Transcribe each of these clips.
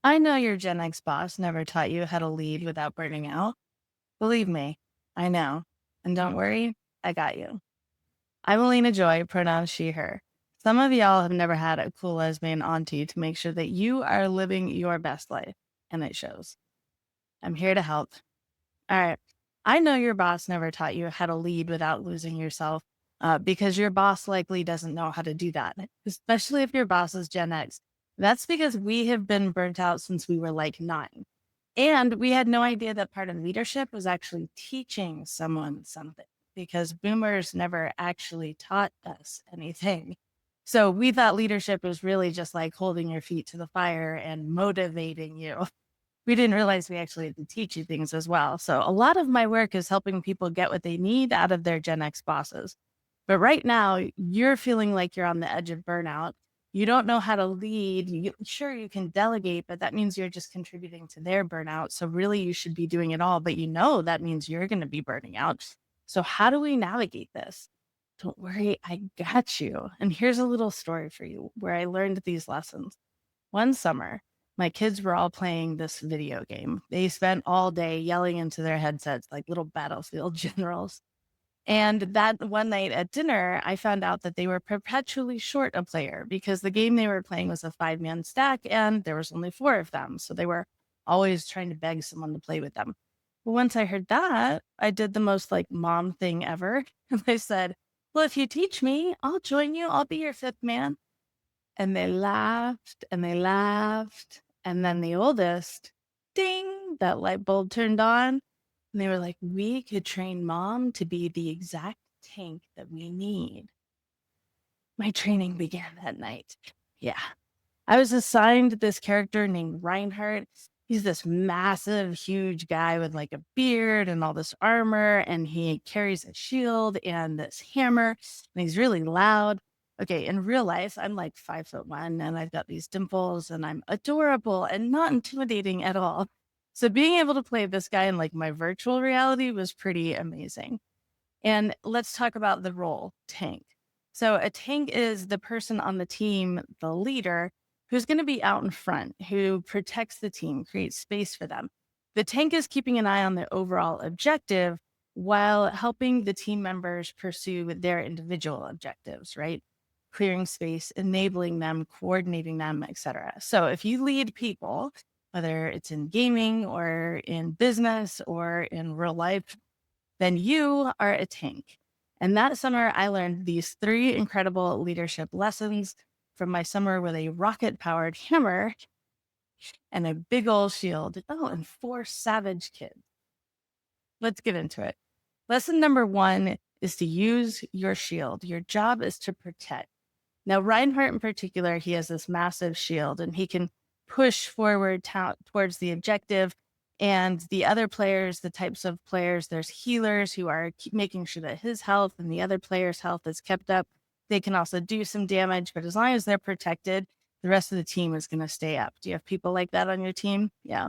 I know your Gen X boss never taught you how to lead without burning out. Believe me, I know. And don't worry, I got you. I'm Alina Joy, pronouns she, her. Some of y'all have never had a cool lesbian auntie to make sure that you are living your best life, and it shows. I'm here to help. All right. I know your boss never taught you how to lead without losing yourself because your boss likely doesn't know how to do that, especially if your boss is Gen X. That's because we have been burnt out since we were like 9. And we had no idea that part of leadership was actually teaching someone something because boomers never actually taught us anything. So we thought leadership was really just like holding your feet to the fire and motivating you. We didn't realize we actually had to teach you things as well. So a lot of my work is helping people get what they need out of their Gen X bosses. But right now, you're feeling like you're on the edge of burnout. You don't know how to lead. Sure, you can delegate, but that means you're just contributing to their burnout. So really, you should be doing it all. But that means you're going to be burning out. So how do we navigate this? Don't worry, I got you. And here's a little story for you where I learned these lessons. One summer, my kids were all playing this video game. They spent all day yelling into their headsets like little battlefield generals. And that one night at dinner, I found out that they were perpetually short a player because the game they were playing was a 5-man stack and there was only 4 of them. So they were always trying to beg someone to play with them. But once I heard that, I did the most like mom thing ever. And I said, well, if you teach me, I'll join you. I'll be your 5th man. And they laughed and they laughed. And then the oldest, ding, that light bulb turned on. And they were like, we could train mom to be the exact tank that we need. My training began that night. Yeah. I was assigned this character named Reinhardt. He's this massive, huge guy with like a beard and all this armor, and he carries a shield and this hammer, and he's really loud. Okay, in real life, I'm like 5'1", and I've got these dimples, and I'm adorable and not intimidating at all. So being able to play this guy in like my virtual reality was pretty amazing. And let's talk about the role tank. So a tank is the person on the team, the leader, who's going to be out in front, who protects the team, creates space for them. The tank is keeping an eye on the overall objective while helping the team members pursue their individual objectives, right? Clearing space, enabling them, coordinating them, etc. So if you lead people, whether it's in gaming or in business or in real life, then you are a tank. And that summer, I learned these 3 incredible leadership lessons from my summer with a rocket powered hammer and a big old shield. Oh, and 4 savage kids. Let's get into it. Lesson number 1 is to use your shield. Your job is to protect. Now, Reinhardt in particular, he has this massive shield and he can push forward towards the objective. And the other players, the types of players, there's healers who are making sure that his health and the other player's health is kept up. They can also do some damage, but as long as they're protected, the rest of the team is going to stay up. Do you have people like that on your team? Yeah.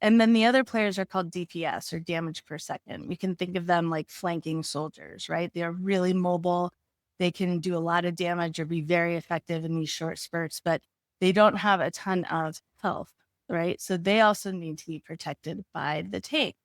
And then the other players are called DPS or damage per second. You can think of them like flanking soldiers, right? They're really mobile. They can do a lot of damage or be very effective in these short spurts, but they don't have a ton of health, right? So they also need to be protected by the tank,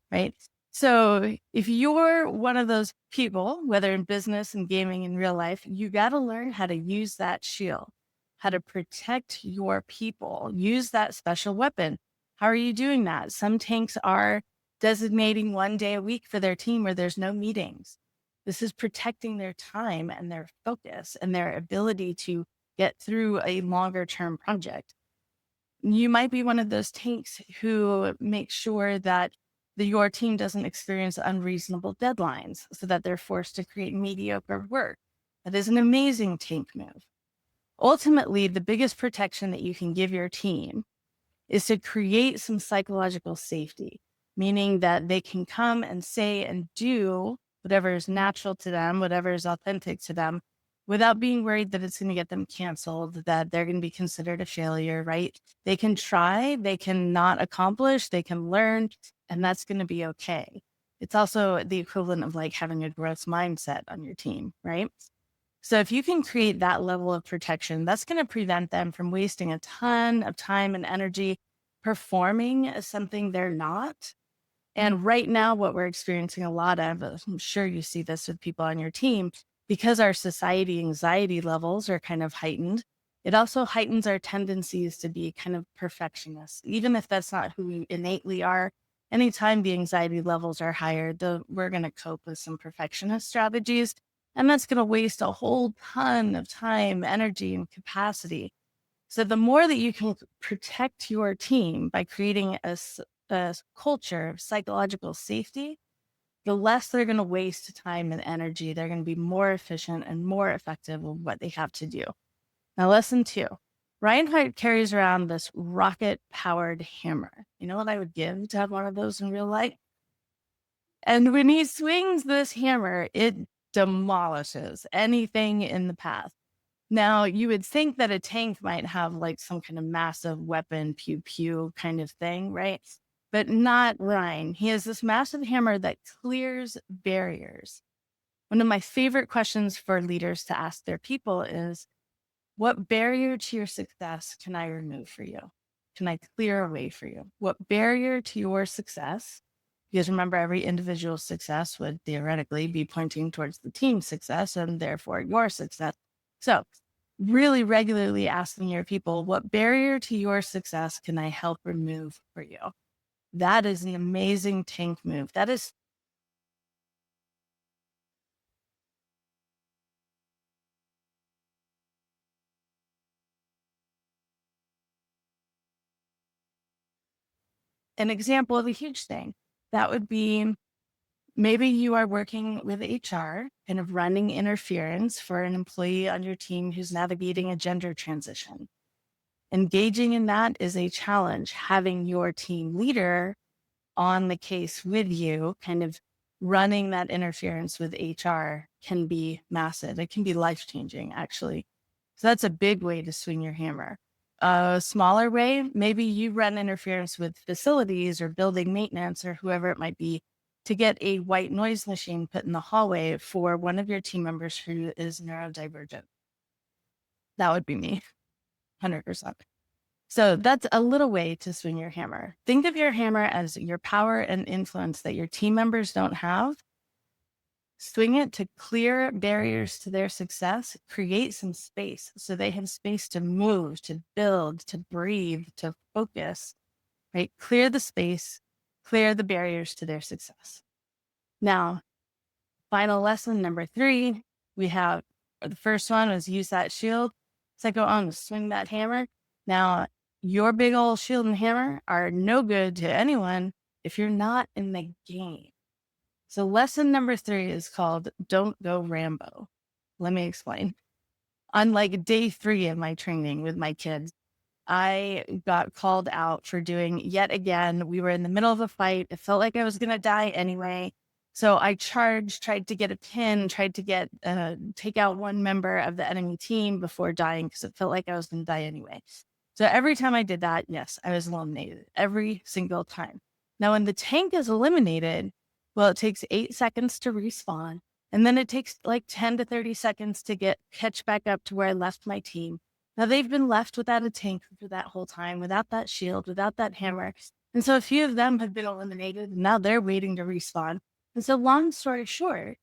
right? So if you're one of those people, whether in business and gaming in real life, you got to learn how to use that shield, how to protect your people, use that special weapon. How are you doing that? Some tanks are designating 1 day a week for their team where there's no meetings. This is protecting their time and their focus and their ability to get through a longer term project. You might be one of those tanks who make sure that your team doesn't experience unreasonable deadlines so that they're forced to create mediocre work. That is an amazing tank move. Ultimately, the biggest protection that you can give your team is to create some psychological safety, meaning that they can come and say and do whatever is natural to them, whatever is authentic to them, without being worried that it's going to get them canceled, that they're going to be considered a failure, right? They can try, they can not accomplish, they can learn, and that's going to be okay. It's also the equivalent of like having a growth mindset on your team, right? So if you can create that level of protection, that's going to prevent them from wasting a ton of time and energy performing as something they're not. And right now, what we're experiencing a lot of, I'm sure you see this with people on your team, because our society anxiety levels are kind of heightened, it also heightens our tendencies to be kind of perfectionists, even if that's not who we innately are. Anytime the anxiety levels are higher, we're going to cope with some perfectionist strategies. And that's going to waste a whole ton of time, energy, and capacity. So the more that you can protect your team by creating a culture of psychological safety, the less they're going to waste time and energy. They're going to be more efficient and more effective with what they have to do. Now, lesson 2. Reinhardt carries around this rocket powered hammer. You know what I would give to have one of those in real life? And when he swings this hammer, it demolishes anything in the path. Now, you would think that a tank might have like some kind of massive weapon, pew pew kind of thing, right? But not Ryan. He has this massive hammer that clears barriers. One of my favorite questions for leaders to ask their people is, what barrier to your success can I remove for you? Can I clear a way for you? What barrier to your success? Because remember, every individual success would theoretically be pointing towards the team's success and therefore your success. So, really regularly asking your people, what barrier to your success can I help remove for you? That is an amazing tank move. That is an example of a huge thing. That would be, maybe you are working with HR, kind of running interference for an employee on your team who's navigating a gender transition. Engaging in that is a challenge. Having your team leader on the case with you, kind of running that interference with HR, can be massive. It can be life changing, actually. So that's a big way to swing your hammer. A smaller way, maybe you run interference with facilities or building maintenance or whoever it might be to get a white noise machine put in the hallway for one of your team members who is neurodivergent. That would be me, 100%. So that's a little way to swing your hammer. Think of your hammer as your power and influence that your team members don't have. Swing it to clear barriers to their success, create some space so they have space to move, to build, to breathe, to focus, right? Clear the space, clear the barriers to their success. Now, final lesson number 3, we have, the first one was use that shield. Second one was swing that hammer. Now, your big old shield and hammer are no good to anyone if you're not in the game. So lesson number 3 is called Don't Go Rambo. Let me explain. On like day 3 of my training with my kids, I got called out for doing yet again. We were in the middle of a fight. It felt like I was going to die anyway. So I charged, tried to get a pin, tried to take out one member of the enemy team before dying because it felt like I was going to die anyway. So every time I did that, yes, I was eliminated every single time. Now, when the tank is eliminated, well, it takes 8 seconds to respawn. And then it takes like 10 to 30 seconds to catch back up to where I left my team. Now they've been left without a tank for that whole time, without that shield, without that hammer. And so a few of them have been eliminated and now they're waiting to respawn. And so long story short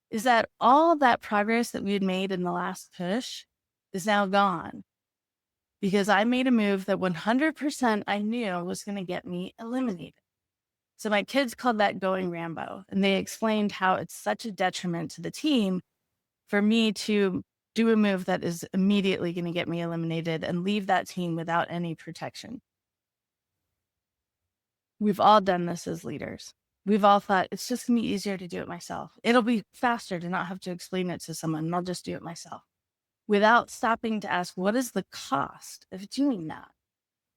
is that all of that progress that we had made in the last push is now gone because I made a move that 100% I knew was going to get me eliminated. So my kids called that going Rambo, and they explained how it's such a detriment to the team for me to do a move that is immediately going to get me eliminated and leave that team without any protection. We've all done this as leaders. We've all thought it's just going to be easier to do it myself. It'll be faster to not have to explain it to someone, and I'll just do it myself without stopping to ask, what is the cost of doing that?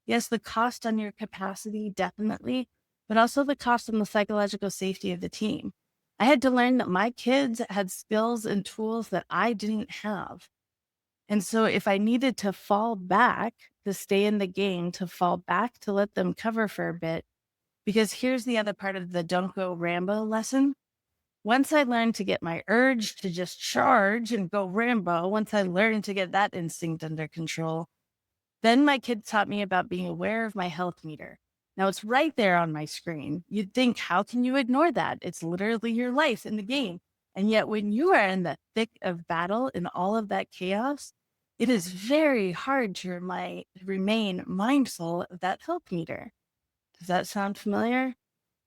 Yes, the cost on your capacity, definitely, but also the cost on the psychological safety of the team. I had to learn that my kids had skills and tools that I didn't have. And so if I needed to fall back to stay in the game, to fall back to let them cover for a bit, because here's the other part of the don't go Rambo lesson. Once I learned to get my urge to just charge and go Rambo, once I learned to get that instinct under control, then my kids taught me about being aware of my health meter. Now it's right there on my screen. You'd think, how can you ignore that? It's literally your life in the game. And yet, when you are in the thick of battle and all of that chaos, it is very hard to remain mindful of that health meter. Does that sound familiar?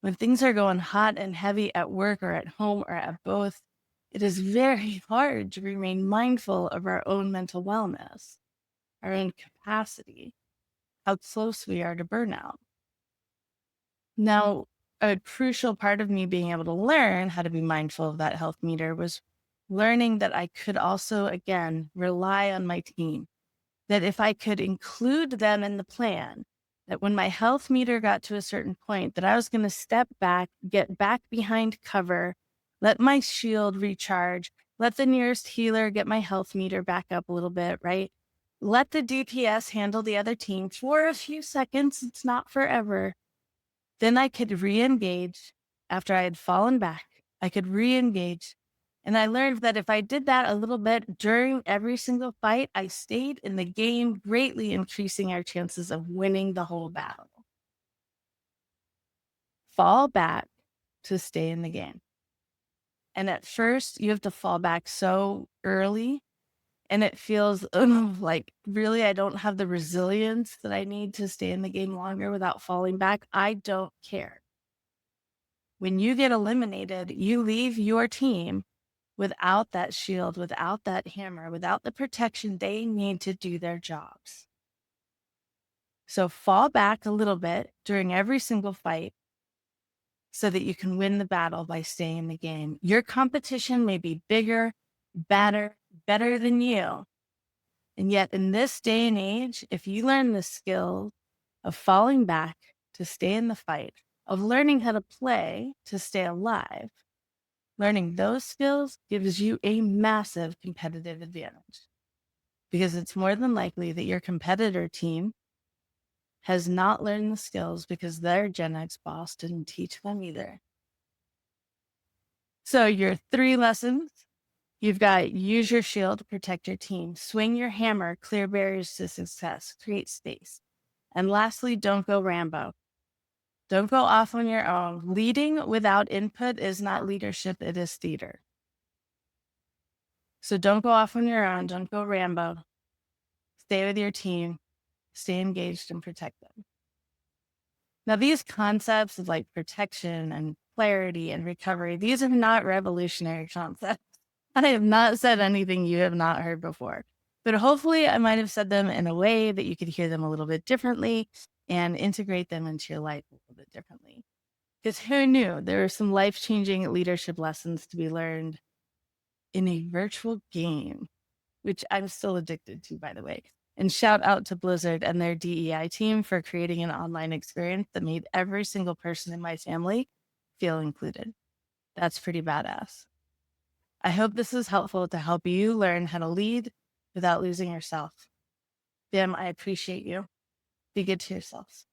When things are going hot and heavy at work or at home or at both, it is very hard to remain mindful of our own mental wellness, our own capacity, how close we are to burnout. Now, a crucial part of me being able to learn how to be mindful of that health meter was learning that I could also, again, rely on my team, that if I could include them in the plan, that when my health meter got to a certain point, that I was going to step back, get back behind cover, let my shield recharge, let the nearest healer get my health meter back up a little bit, right? Let the DPS handle the other team for a few seconds. It's not forever. Then I could re-engage after I had fallen back. I could re-engage. And I learned that if I did that a little bit during every single fight, I stayed in the game, greatly increasing our chances of winning the whole battle. Fall back to stay in the game. And at first, you have to fall back so early. And it feels like, really, I don't have the resilience that I need to stay in the game longer without falling back. I don't care. When you get eliminated, you leave your team without that shield, without that hammer, without the protection they need to do their jobs. So fall back a little bit during every single fight so that you can win the battle by staying in the game. Your competition may be bigger, better than you. And yet in this day and age, if you learn the skill of falling back to stay in the fight, of learning how to play to stay alive, learning those skills gives you a massive competitive advantage, because it's more than likely that your competitor team has not learned the skills because their Gen X boss didn't teach them either. So your 3 lessons, you've got: use your shield to protect your team, swing your hammer, clear barriers to success, create space. And lastly, don't go Rambo. Don't go off on your own. Leading without input is not leadership, it is theater. So don't go off on your own. Don't go Rambo. Stay with your team, stay engaged, and protect them. Now, these concepts of like protection and clarity and recovery, these are not revolutionary concepts. I have not said anything you have not heard before, but hopefully I might have said them in a way that you could hear them a little bit differently and integrate them into your life a little bit differently. Because who knew there were some life-changing leadership lessons to be learned in a virtual game, which I'm still addicted to, by the way. And shout out to Blizzard and their DEI team for creating an online experience that made every single person in my family feel included. That's pretty badass. I hope this is helpful to help you learn how to lead without losing yourself. Bim, I appreciate you. Be good to yourselves.